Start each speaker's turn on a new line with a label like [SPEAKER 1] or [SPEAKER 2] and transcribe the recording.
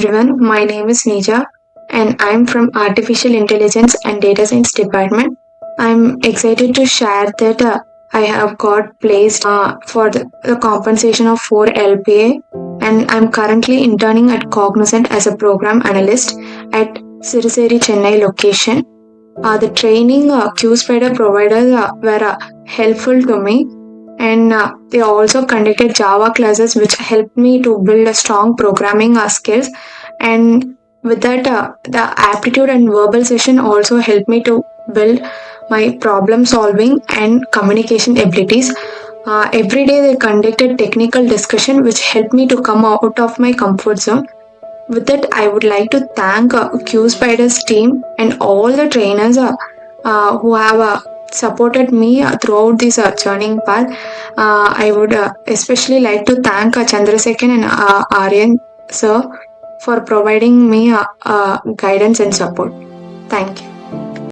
[SPEAKER 1] Everyone, my name is Neeja and I'm from Artificial Intelligence and Data Science Department. I'm excited to share that I have got placed for the compensation of 4 LPA and I'm currently interning at Cognizant as a program analyst at Siriseri, Chennai location. The training QSpider providers were helpful to me, and they also conducted Java classes, which helped me to build a strong programming skills. And with that, the aptitude and verbal session also helped me to build my problem solving and communication abilities. Every day they conducted technical discussion, which helped me to come out of my comfort zone. With that, I would like to thank QSpiders team and all the trainers who have supported me throughout this journey path. I would especially like to thank Chandrasekhan and Aryan sir for providing me guidance and support. Thank you.